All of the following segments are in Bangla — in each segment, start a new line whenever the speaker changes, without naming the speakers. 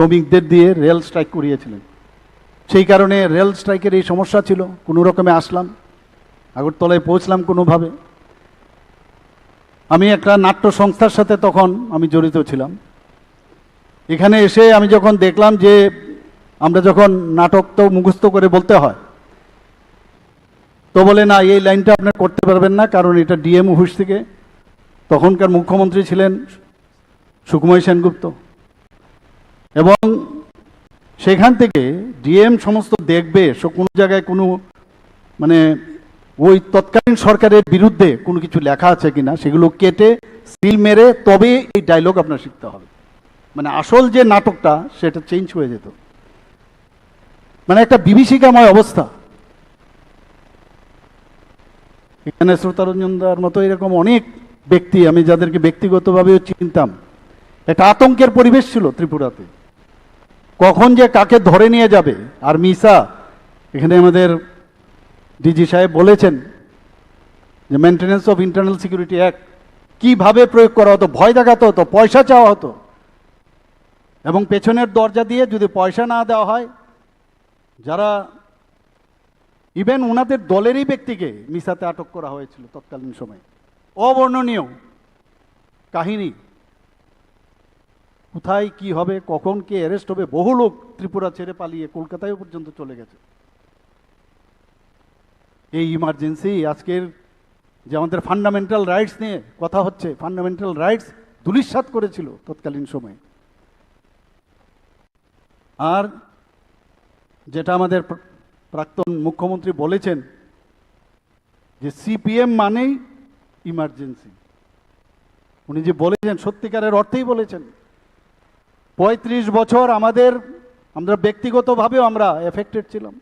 শ্রমিকদের দিয়ে রেল স্ট্রাইক করিয়েছিলেন। সেই কারণে রেল স্ট্রাইকের এই সমস্যা ছিল। কোনো রকমে আসলাম, আগরতলায় পৌঁছলাম কোনোভাবে। আমি একটা নাট্য সংস্থার সাথে তখন আমি জড়িত ছিলাম। এখানে এসে আমি যখন দেখলাম যে আমরা যখন নাটক তো মুখস্থ করে বলতে হয়, তো বলে না, এই লাইনটা আপনি করতে পারবেন না, কারণ এটা ডিএম অফিস থেকে, তখনকার মুখ্যমন্ত্রী ছিলেন সুকুমার সেনগুপ্ত, এবং সেখান থেকে ডিএম সমস্ত দেখবে কোনো জায়গায় কোনো মানে ওই তৎকালীন সরকারের বিরুদ্ধে কোনো কিছু লেখা আছে কিনা, সেগুলো কেটে সিল মেরে তবে এই ডায়লগ আপনার শিখতে হবে। মানে আসল যে নাটকটা সেটা চেঞ্জ হয়ে যেত, মানে একটা বিভীষিকাময় অবস্থা। এখানে শ্রোতারঞ্জনদার মতো এরকম অনেক ব্যক্তি আমি যাদেরকে ব্যক্তিগতভাবেও চিনতাম। একটা আতঙ্কের পরিবেশ ছিল ত্রিপুরাতে, কখন যে কাকে ধরে নিয়ে যাবে। আর মিসা, এখানে আমাদের ডিজি সাহেব বলেছেন যে maintenance of internal security act কিভাবে প্রয়োগ করা হতো, ভয় দেখাতে হতো, পয়সা চাওয়া হতো, এবং পেছনের দরজা দিয়ে যদি পয়সা না দেওয়া হয়, যারা ইভেন ওনাদের দলেরই ব্যক্তিকে মিসাতে আটক করা হয়েছিল তৎকালীন সময়ে। অবর্ণনীয় কাহিনী। কোথায় কি হবে, কখন কে অ্যারেস্ট হবে, বহু লোক ত্রিপুরা ছেড়ে পালিয়ে কলকাতায় পর্যন্ত চলে গেছে। এই ইমার্জেন্সি, আজকের যে আমাদের ফান্ডামেন্টাল রাইটস নিয়ে কথা হচ্ছে, ফান্ডামেন্টাল রাইটস ধূলিসাৎ করেছিল তৎকালীন সময়ে। আর যেটা আমাদের প্রাক্তন মুখ্যমন্ত্রী বলেছেন যে সিপিএম মানেই ইমার্জেন্সি, উনি যে বলেছেন সত্যিকারের অর্থেই বলেছেন। 35 বছর আমরা ব্যক্তিগতভাবেও আমরা এফেক্টেড ছিলাম,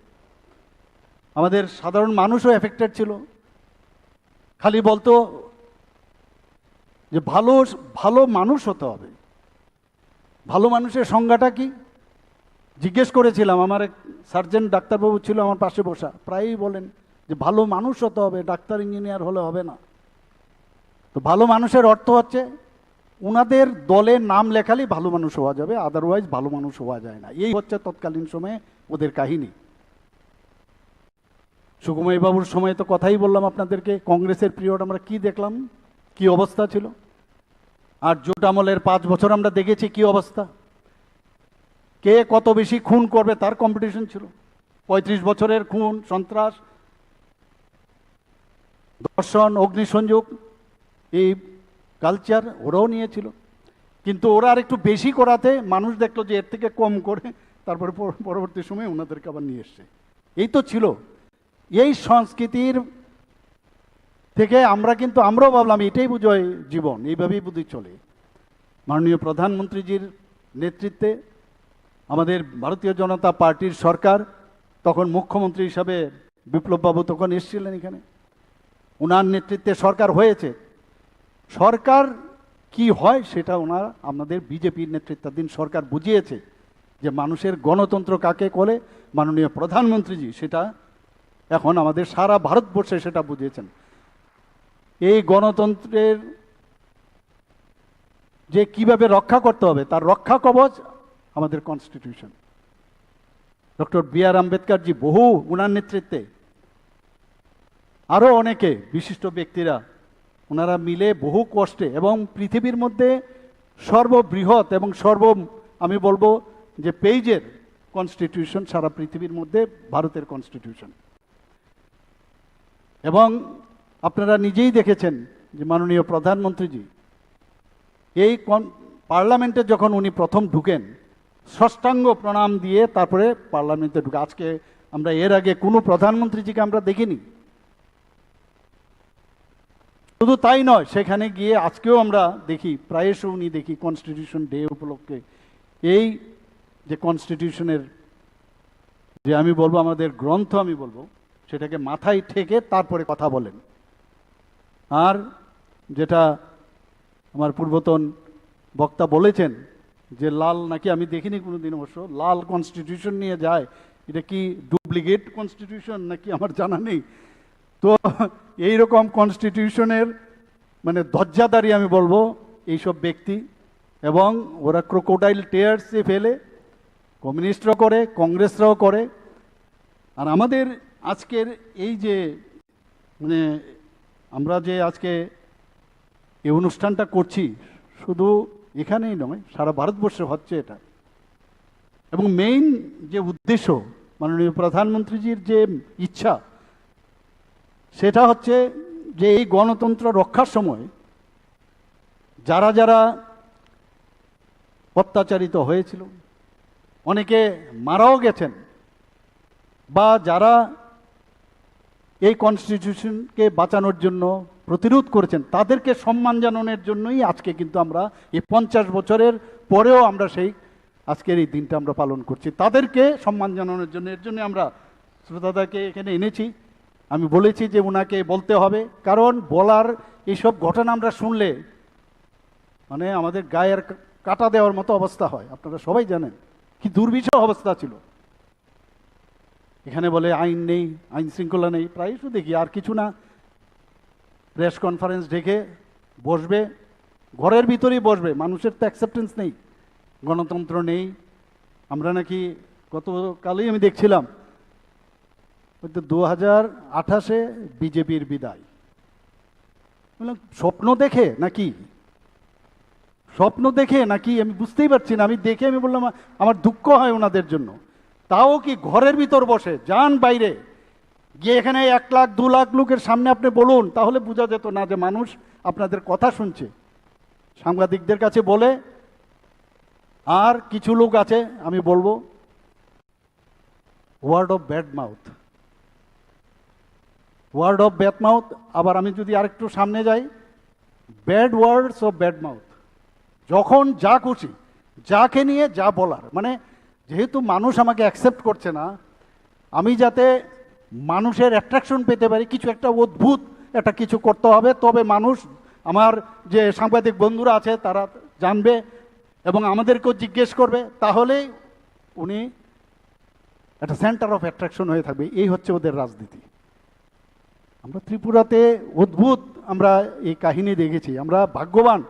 আমাদের সাধারণ মানুষও এফেক্টেড ছিল। খালি বলতো যে ভালো ভালো মানুষ হতে হবে। ভালো মানুষের সংজ্ঞাটা কি জিজ্ঞেস করেছিলাম। আমার এক সার্জেন্ট ডাক্তারবাবু ছিল আমার পাশে বসা, প্রায়ই বলেন যে ভালো মানুষ হতে হবে, ডাক্তার ইঞ্জিনিয়ার হলে হবে না। তো ভালো মানুষের অর্থ হচ্ছে ওনাদের দলে নাম লেখালেই ভালো মানুষ হওয়া যাবে, আদারওয়াইজ ভালো মানুষ হওয়া যায় না। এই হচ্ছে তৎকালীন সময়ে ওদের কাহিনী। সুকুমার বাবুর সময় তো কথাই বললাম আপনাদেরকে, কংগ্রেসের পিরিয়ড আমরা কি দেখলাম, কি অবস্থা ছিল। আর জোট আমলের 5 বছর আমরা দেখেছি কি অবস্থা। কে কত বেশি খুন করবে তার কম্পিটিশন ছিল। 35 বছরের খুন, সন্ত্রাস, ধর্ষণ, অগ্নিসংযোগ, এই কালচার ওরাও নিয়েছিল। কিন্তু ওরা আর একটু বেশি করাতে মানুষ দেখলো যে এর থেকে কম করে, তারপরে পরবর্তী সময়ে ওনাদেরকে আবার নিয়ে এসছে। এই তো ছিল। এই সংস্কৃতির থেকে আমরাও ভাবলাম এটাই বোঝায় জীবন, এইভাবেই বুঝি চলে। মাননীয় প্রধানমন্ত্রীজির নেতৃত্বে আমাদের ভারতীয় জনতা পার্টির সরকার, তখন মুখ্যমন্ত্রী হিসাবে বিপ্লববাবু তখন এসেছিলেন এখানে, ওনার নেতৃত্বে সরকার হয়েছে। সরকার কি হয় সেটা আমাদের বিজেপির নেতৃত্বাধীন সরকার বুঝিয়েছে যে মানুষের গণতন্ত্র কাকে বলে। মাননীয় প্রধানমন্ত্রীজি সেটা এখন আমাদের সারা ভারতবর্ষে সেটা বুঝিয়েছেন। এই গণতন্ত্রের যে কিভাবে রক্ষা করতে হবে তার রক্ষা কবচ আমাদের কনস্টিটিউশন। Doctor B.R.. আম্বেদকরজি বহু ওনার নেতৃত্বে, আরও অনেকে বিশিষ্ট ব্যক্তিরা, ওনারা মিলে বহু কষ্টে, এবং পৃথিবীর মধ্যে সর্ববৃহৎ এবং আমি বলবো যে পেজের কনস্টিটিউশন সারা পৃথিবীর মধ্যে ভারতের কনস্টিটিউশন। এবং আপনারা নিজেই দেখেছেন যে মাননীয় প্রধানমন্ত্রীজি এই পার্লামেন্টে যখন উনি প্রথম ঢুকেন, ষষ্ঠাঙ্গ প্রণাম দিয়ে তারপরে পার্লামেন্টে ঢুকে। আজকে আমরা এর আগে কোনো প্রধানমন্ত্রীজিকে আমরা দেখিনি। শুধু তাই নয়, সেখানে গিয়ে আজকেও আমরা দেখি, প্রায়শ উনি দেখি কনস্টিটিউশন ডে উপলক্ষে এই যে কনস্টিটিউশনের যে আমি বলবো আমাদের গ্রন্থ, আমি বলবো সেটাকে মাথায় ঠেকে তারপরে কথা বলেন। আর যেটা আমার পূর্বতন বক্তা বলেছেন যে লাল নাকি, আমি দেখিনি কোনোদিন অবশ্য, লাল কনস্টিটিউশন নিয়ে যায়, এটা কি ডুপ্লিকেট কনস্টিটিউশন নাকি আমার জানা নেই। তো এইরকম কনস্টিটিউশনের মানে ধ্বজাধারী আমি বলবো এইসব ব্যক্তি, এবং ওরা ক্রোকোডাইল টিয়ার্সে ফেলে কমিউনিস্টরাও করে, কংগ্রেসরাও করে। আর আমাদের আজকের এই যে মানে আমরা যে আজকে এই অনুষ্ঠানটা করছি, শুধু এখানেই নয়, সারা ভারতবর্ষে হচ্ছে এটা। এবং মেইন যে উদ্দেশ্য মাননীয় প্রধানমন্ত্রীজির যে ইচ্ছা, সেটা হচ্ছে যে এই গণতন্ত্র রক্ষার সময় যারা যারা অত্যাচারিত হয়েছিল, অনেকে মারাও গেছেন, বা যারা এই কনস্টিটিউশনকে বাঁচানোর জন্য প্রতিরোধ করেছেন, তাদেরকে সম্মান জানানোর জন্যই আজকে কিন্তু আমরা এই 50 বছরের পরেও আমরা সেই আজকের এই দিনটা আমরা পালন করছি, তাদেরকে সম্মান জানানোর জন্য। এর জন্য আমরা শ্রোতাদাকে এখানে এনেছি। আমি বলেছি যে ওনাকে বলতে হবে, কারণ বলার এইসব ঘটনা আমরা শুনলে মানে আমাদের গায়ের কাটা দেওয়ার মতো অবস্থা হয়। আপনারা সবাই জানেন কি দুর্বিষহ অবস্থা ছিল। এখানে বলে আইন নেই, আইন শৃঙ্খলা নেই, প্রায়শই দেখি আর কিছু না, প্রেস কনফারেন্স ডেকে বসবে, ঘরের ভিতরেই বসবে, মানুষের তো অ্যাকসেপ্টেন্স নেই, গণতন্ত্র নেই। আমরা নাকি গতকালই আমি দেখছিলাম ওই তো 2028-এ বিজেপির বিদায়। স্বপ্ন দেখে নাকি, স্বপ্ন দেখে নাকি আমি বুঝতেই পারছি না। আমি দেখে আমি বললাম আমার দুঃখ হয় ওনাদের জন্য। তাও কি ঘরের ভিতর বসে, যান বাইরে গিয়ে এখানে 1 লাখ 2 লাখ লোকের সামনে আপনি বলুন, তাহলে বোঝা যেত না যে মানুষ আপনাদের কথা শুনছে। সাংবাদিকদের কাছে বলে, আর কিছু লোক আছে আমি বলবো word of bad mouth, word of bad mouth. আবার আমি যদি আরেকটু সামনে যাই, bad words of bad mouth. যখন যা খুশি, যাকে নিয়ে যা বলার, মানে যেহেতু মানুষ আমাকে অ্যাকসেপ্ট করছে না, আমি যাতে মানুষের অ্যাট্রাকশন পেতে পারি, কিছু একটা অদ্ভুত একটা কিছু করতে হবে, তবে মানুষ, আমার যে সাংবাদিক বন্ধুরা আছে তারা জানবে এবং আমাদেরকেও জিজ্ঞেস করবে, তাহলেই উনি একটা সেন্টার অফ অ্যাট্রাকশন হয়ে থাকবে। এই হচ্ছে ওদের রাজনীতি। আমরা ত্রিপুরাতে অদ্ভুত আমরা এই কাহিনী দেখেছি। আমরা ভাগ্যবান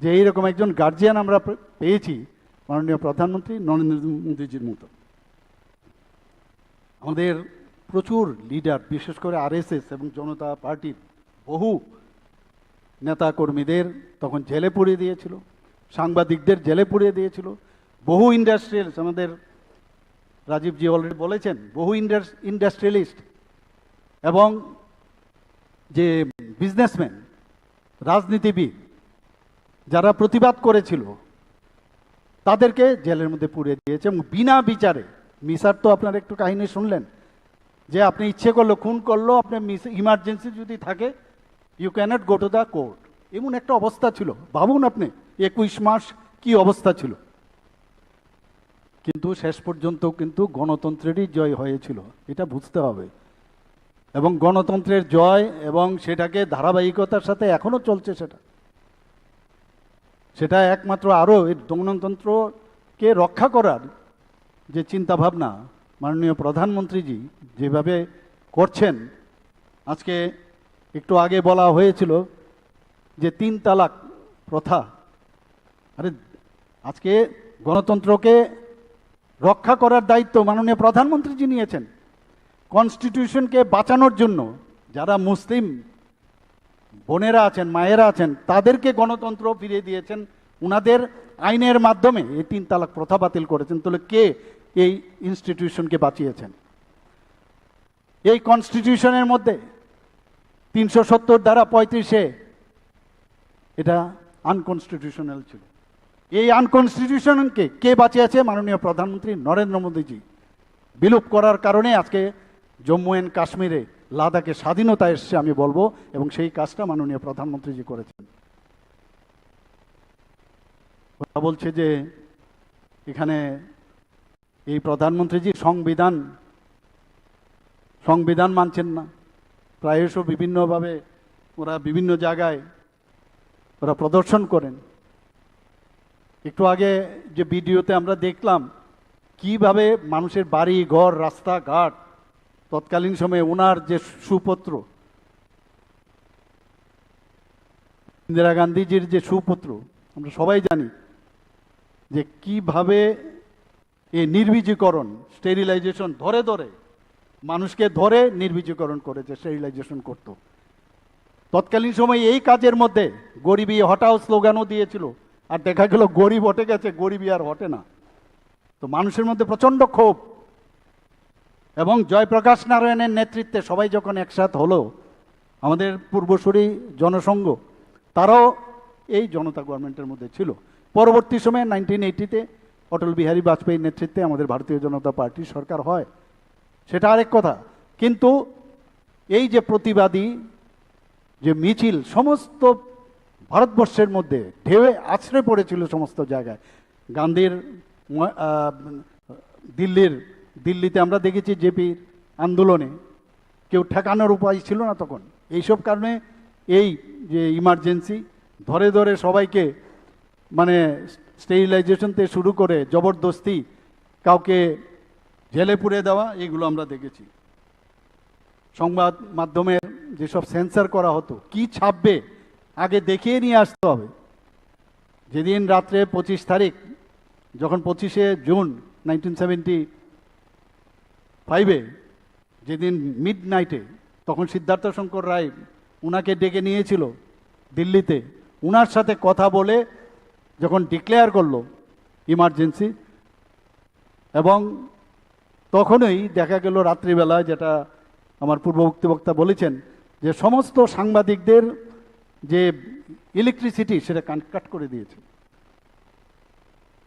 যে এইরকম একজন গার্জিয়ান আমরা পেয়েছি, মাননীয় প্রধানমন্ত্রী নরেন্দ্র মোদীজির মতো। আমাদের প্রচুর লিডার, বিশেষ করে আরএসএস এবং জনতা পার্টির বহু নেতা কর্মীদের তখন জেলে পুড়িয়ে দিয়েছিল, সাংবাদিকদের জেলে পুড়িয়ে দিয়েছিল, বহু ইন্ডাস্ট্রিয়ালিস্ট, আমাদের রাজীবজি অলরেডি বলেছেন, বহু ইন্ডাস্ট্রিয়ালিস্ট এবং যে বিজনেসম্যান, রাজনীতিবিদ যারা প্রতিবাদ করেছিল, তাদেরকে জেলের মধ্যে পুড়িয়ে দিয়েছে এবং বিনা বিচারে। মিসার তো আপনারা একটু কাহিনী শুনলেন যে আপনি ইচ্ছে করলো, খুন করলো, আপনি ইমার্জেন্সি যদি থাকে, you can't go to the court. এমন একটা অবস্থা ছিল, ভাবুন আপনি 21 মাস কি অবস্থা ছিল। কিন্তু শেষ পর্যন্ত কিন্তু গণতন্ত্রেরই জয় হয়েছিল, এটা বুঝতে হবে। এবং গণতন্ত্রের জয়, এবং সেটাকে ধারাবাহিকতার সাথে এখনো চলছে। সেটা একমাত্র আরও এই গণতন্ত্রকে রক্ষা করার যে চিন্তাভাবনা মাননীয় প্রধানমন্ত্রীজি যেভাবে করছেন। আজকে একটু আগে বলা হয়েছিল যে 3 তালাক প্রথা। আরে আজকে গণতন্ত্রকে রক্ষা করার দায়িত্ব মাননীয় প্রধানমন্ত্রীজি নিয়েছেন। কনস্টিটিউশনকে বাঁচানোর জন্য যারা মুসলিম বোনেরা আছেন, মায়েরা আছেন, তাদেরকে গণতন্ত্র ফিরিয়ে দিয়েছেন উনাদের আইনের মাধ্যমে। এই 3 তালাক প্রথা বাতিল করেছেন। তাহলে কে এই ইনস্টিটিউশনকে বাঁচিয়েছেন? এই কনস্টিটিউশনের মধ্যে 370 ধারা 35-এ এটা আনকনস্টিটিউশনাল ছিল। এই আনকনস্টিটিউশনকে কে বাঁচিয়েছে? মাননীয় প্রধানমন্ত্রী নরেন্দ্র মোদীজি। বিলুপ করার কারণে আজকে জম্মু অ্যান্ড কাশ্মীরে, লাদাখে স্বাধীনতা এসছে আমি বলবো, এবং সেই কাজটা মাননীয় প্রধানমন্ত্রীজি করেছেন। ওরা বলছে যে এখানে এই প্রধানমন্ত্রীজি সংবিধান মানছেন না। প্রায়শ বিভিন্নভাবে ওরা বিভিন্ন জায়গায় ওরা প্রদর্শন করেন। একটু আগে যে ভিডিওতে আমরা দেখলাম কিভাবে মানুষের বাড়ি ঘর, রাস্তাঘাট, তৎকালীন সময়ে ওনার যে সুপুত্র ইন্দিরা গান্ধীজির যে সুপুত্র, আমরা সবাই জানি যে কিভাবে এই নির্বীজীকরণ, স্টেরিলাইজেশন ধরে ধরে মানুষকে ধরে নির্বীজীকরণ করেছে, স্টেরিলাইজেশন করত। তৎকালীন সময়ে এই কাজের মধ্যে গরিবী হটাও স্লোগানও দিয়েছিল, আর দেখা গেল গরিব হটে গেছে, গরিবী আর হটে না। তো মানুষের মধ্যে প্রচণ্ড ক্ষোভ, এবং জয়প্রকাশ নারায়ণের নেতৃত্বে সবাই যখন একসাথ হলো, আমাদের পূর্বসূরি জনসংঘ, তারাও এই জনতা গভর্নমেন্টের মধ্যে ছিল। পরবর্তী সময়ে 1980-তে অটল বিহারী বাজপেয়ীর নেতৃত্বে আমাদের ভারতীয় জনতা পার্টির সরকার হয়, সেটা আরেক কথা। কিন্তু এই যে প্রতিবাদী যে মিছিল সমস্ত ভারতবর্ষের মধ্যে ঢেউয়ে আছড়ে পড়েছিল সমস্ত জায়গায়। গান্ধীর দিল্লিতে আমরা দেখেছি জেপির আন্দোলনে কেউ ঠেকানোর উপায় ছিল না তখন। এইসব কারণে এই যে ইমার্জেন্সি ধরে ধরে সবাইকে মানে স্টেরিলাইজেশন থেকে শুরু করে জবরদস্তি কাউকে জেলে পুরে দেওয়া, এগুলো আমরা দেখেছি। সংবাদ মাধ্যমের যেসব সেন্সার করা হতো, কি ছাপবে আগে দেখিয়ে নিয়ে আসতে হবে। যেদিন রাত্রে 25 তারিখ, যখন 25শে জুন 1975-এ যেদিন মিড নাইটে, তখন সিদ্ধার্থ শঙ্কর রায় উনাকে ডেকে নিয়েছিল দিল্লিতে, উনার সাথে কথা বলে যখন ডিক্লেয়ার করলো ইমার্জেন্সি, এবং তখনই দেখা গেল রাত্রিবেলা, যেটা আমার পূর্ববর্তী বক্তা বলেছেন, যে সমস্ত সাংবাদিকদের যে ইলেকট্রিসিটি সেটা কাট করে দিয়েছে,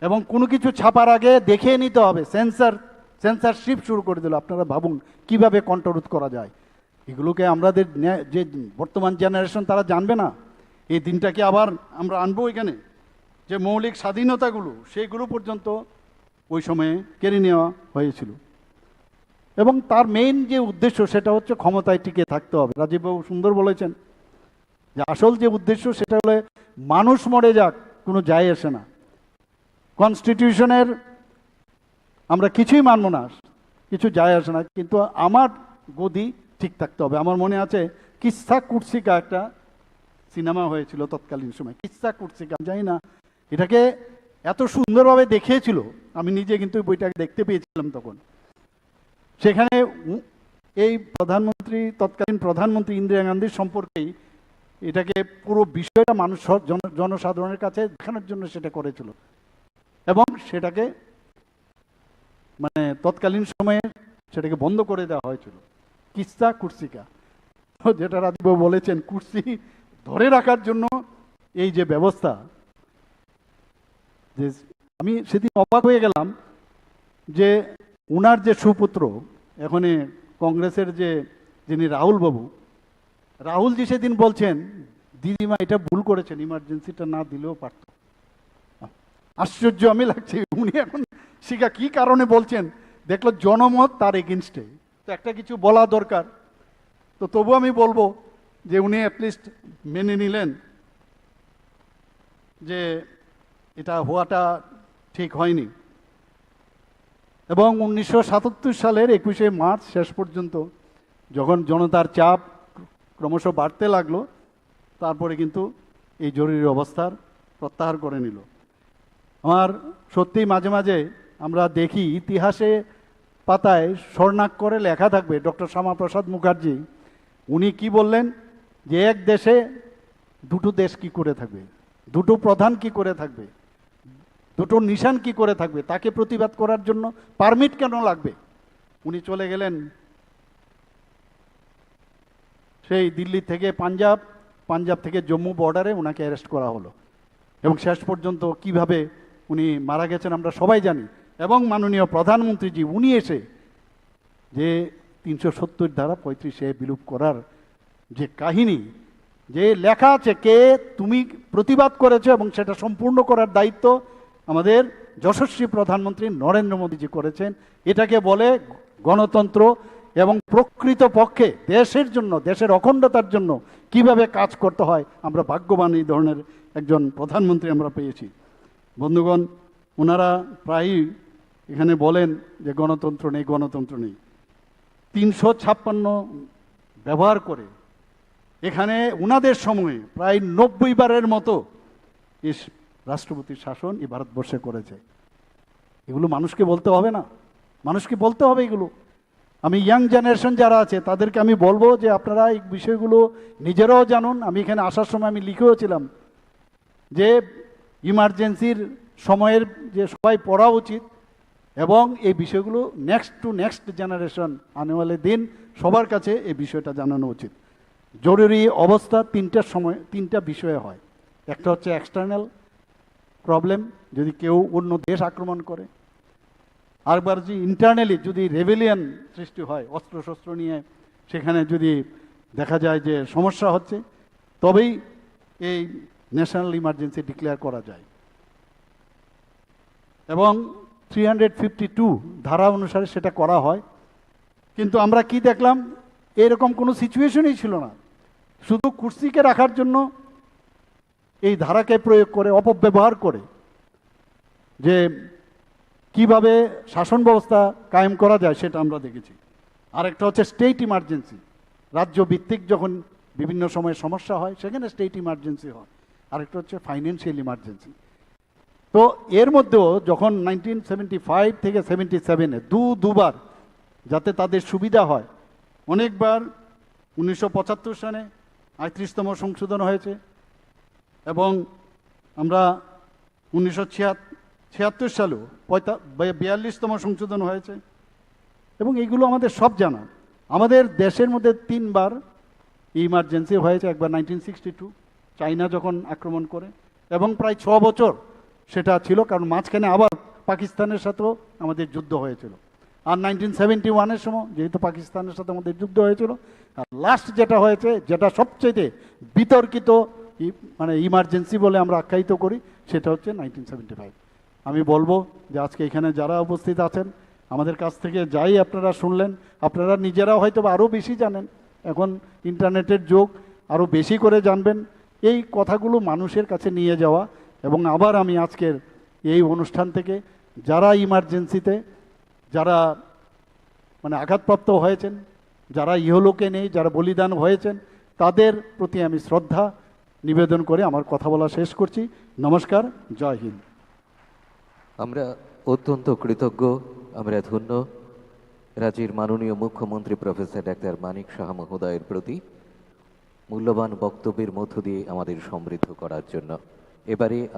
এবং কোনো কিছু ছাপার আগে দেখে নিতে হবে, সেন্সারশিপ শুরু করে দিল। আপনারা ভাবুন কিভাবে কন্ট্রোল করা যায়। এগুলোকে আমাদের যে বর্তমান জেনারেশন তারা জানবে না। এই দিনটাকে আবার আমরা আনবো এখানে, যে মৌলিক স্বাধীনতাগুলো সেইগুলো পর্যন্ত ওই সময়ে কেড়ে নেওয়া হয়েছিল। এবং তার মেইন যে উদ্দেশ্য সেটা হচ্ছে ক্ষমতায় টিকে থাকতে হবে। রাজীববাবু সুন্দর বলেছেন যে আসল যে উদ্দেশ্য সেটা হলে মানুষ মরে যাক, কোনো যায় আসে না। কনস্টিটিউশনের আমরা কিছুই মানব না, কিছু যায় আসে না, কিন্তু আমার গদি ঠিক থাকতে হবে। আমার মনে আছে কিচ্ছা কুৎসিকা একটা সিনেমা হয়েছিল তৎকালীন সময়, কিচ্ছা কুৎসিকা, জানি না এটাকে এত সুন্দরভাবে দেখিয়েছিল, আমি নিজে কিন্তু বইটাকে দেখতে পেয়েছিলাম তখন। সেখানে এই তৎকালীন প্রধানমন্ত্রী ইন্দিরা গান্ধীর সম্পর্কেই এটাকে পুরো বিষয়টা মানুষ জনসাধারণের কাছে দেখানোর জন্য সেটা করেছিল, এবং সেটাকে মানে তৎকালীন সময়ে সেটাকে বন্ধ করে দেওয়া হয়েছিল। কিচ্ছা কুৎসিকা, যেটা রাজীববাবু বলেছেন, কুর্সি ধরে রাখার জন্য এই যে ব্যবস্থা, যে আমি সেদিন অবাক হয়ে গেলাম যে উনার যে সুপুত্র এখন কংগ্রেসের যিনি রাহুলজি সেদিন বলছেন, দিদিমা এটা ভুল করেছেন, ইমার্জেন্সিটা না দিলেও পারত। আশ্চর্য আমি লাগছে, উনি এখন শিখা কি কারণে বলছেন, দেখলো জনমত তার এগেনস্টে, তো একটা কিছু বলা দরকার। তো তবু আমি বলবো যে উনি অ্যাটলিস্ট মেনে নিলেন যে এটা হওয়াটা ঠিক হয়নি। এবং 1977 সালের 21শে মার্চ শেষ পর্যন্ত যখন জনতার চাপ ক্রমশ বাড়তে লাগলো, তারপরে কিন্তু এই জরুরি অবস্থার প্রত্যাহার করে নিল। আমার সত্যিই মাঝে মাঝে আমরা দেখি ইতিহাসে পাতায় স্বর্ণাক্ষরে লেখা থাকবে, ডক্টর শ্যামাপ্রসাদ মুখার্জি উনি কি বললেন, যে এক দেশে দুটো দেশ কি করে থাকবে, দুটো প্রধান কি করে থাকবে, দুটো নিশান কি করে থাকবে, তাকে প্রতিবাদ করার জন্য পারমিট কেন লাগবে। উনি চলে গেলেন সেই দিল্লি থেকে পাঞ্জাব থেকে জম্মু বর্ডারে, ওনাকে অ্যারেস্ট করা হলো, এবং শেষ পর্যন্ত কিভাবে উনি মারা গেছেন আমরা সবাই জানি। এবং মাননীয় প্রধানমন্ত্রীজি উনি এসে যে 370 ধারা 35-এ বিলুপ করার যে কাহিনী, যে লেখা আছে কে তুমি প্রতিবাদ করেছে, এবং সেটা সম্পূর্ণ করার দায়িত্ব আমাদের যশস্বী প্রধানমন্ত্রী নরেন্দ্র মোদীজি করেছেন। এটাকে বলে গণতন্ত্র, এবং প্রকৃত পক্ষে দেশের জন্য, দেশের অখণ্ডতার জন্য কিভাবে কাজ করতে হয়। আমরা ভাগ্যবান এই ধরনের একজন প্রধানমন্ত্রী আমরা পেয়েছি। বন্ধুগণ, ওনারা প্রায়ই এখানে বলেন যে গণতন্ত্র নেই, গণতন্ত্র নেই। 356 ব্যবহার করে এখানে ওনাদের সময়ে প্রায় 90 বারের মতো রাষ্ট্রপতির শাসন এই ভারতবর্ষে করেছে। এগুলো মানুষকে বলতে হবে না? মানুষকে বলতে হবে এগুলো। আমি ইয়াং জেনারেশন যারা আছে তাদেরকে আমি বলবো যে আপনারা এই বিষয়গুলো নিজেরাও জানুন। আমি এখানে আসার সময় আমি লিখেওছিলাম যে ইমার্জেন্সির সময়ের যে সবাই পড়া উচিত, এবং এই বিষয়গুলো নেক্সট জেনারেশন আনেওয়ালে দিন সবার কাছে এই বিষয়টা জানানো উচিত। জরুরি অবস্থা তিনটা বিষয়ে হয়। একটা হচ্ছে এক্সটার্নাল প্রবলেম, যদি কেউ অন্য দেশ আক্রমণ করে। আরেকবার যদি ইন্টারনালি যদি রেবেলিয়ান সৃষ্টি হয়, অস্ত্রশস্ত্র নিয়ে সেখানে যদি দেখা যায় যে সমস্যা হচ্ছে, তবেই এই ন্যাশনাল ইমার্জেন্সি ডিক্লেয়ার করা যায়। এবং 352 ধারা অনুসারে সেটা করা হয়। কিন্তু আমরা কি দেখলাম, এরকম কোনো সিচুয়েশনই ছিল না। শুধু কুর্সিকে রাখার জন্য এই ধারাকে প্রয়োগ করে, অপব্যবহার করে যে কিভাবে শাসন ব্যবস্থা কায়েম করা যায় সেটা আমরা দেখেছি। আরেকটা হচ্ছে স্টেট ইমার্জেন্সি, রাজ্য ভিত্তিক যখন বিভিন্ন সময় সমস্যা হয় সেখানে স্টেট ইমার্জেন্সি হয়। আরেকটা হচ্ছে ফাইন্যান্সিয়াল ইমার্জেন্সি। তো এর মধ্যেও যখন 1975 থেকে 77-এ দুবার যাতে তাদের সুবিধা হয়, অনেকবার 1975 সালে 38তম সংশোধন হয়েছে, এবং আমরা 1976 সালেও 42তম সংশোধন হয়েছে, এবং এইগুলো আমাদের সব জানা। আমাদের দেশের মধ্যে 3বার ইমার্জেন্সি হয়েছে। একবার 1962 চায়না যখন আক্রমণ করে, এবং প্রায় 6 বছর সেটা ছিল, কারণ মাঝখানে আবার পাকিস্তানের সাথেও আমাদের যুদ্ধ হয়েছিল। আর 1971-এর সময় যেহেতু পাকিস্তানের সাথে আমাদের যুদ্ধ হয়েছিল, আর লাস্ট যেটা হয়েছে, যেটা সবচেয়ে বিতর্কিত মানে ইমার্জেন্সি বলে আমরা আখ্যায়িত করি, সেটা হচ্ছে 1975। আমি বলবো যে আজকে এখানে যারা উপস্থিত আছেন, আমাদের কাছ থেকে যাই আপনারা শুনলেন, আপনারা নিজেরা হয়তো আরও বেশি জানেন। এখন ইন্টারনেটের যুগ, আরও বেশি করে জানবেন। এই কথাগুলো মানুষের কাছে নিয়ে যাওয়া, এবং আবার আমি আজকের এই অনুষ্ঠান থেকে যারা ইমার্জেন্সিতে যারা মানে আঘাতপ্রাপ্ত হয়েছেন, যারা ইহলোকে নেই, যারা বলিদান হয়েছেন, তাদের প্রতি আমি শ্রদ্ধা নিবেদন করে আমার কথা বলা শেষ করছি। নমস্কার, জয় হিন্দ।
আমরা অত্যন্ত কৃতজ্ঞ, আমরা ধন্য রাজ্যের মাননীয় মুখ্যমন্ত্রী প্রফেসর ডাক্তার মানিক সাহা মহোদয়ের প্রতি মূল্যবান বক্তব্যের মধ্য দিয়ে আমাদের সমৃদ্ধ করার জন্য। এবারে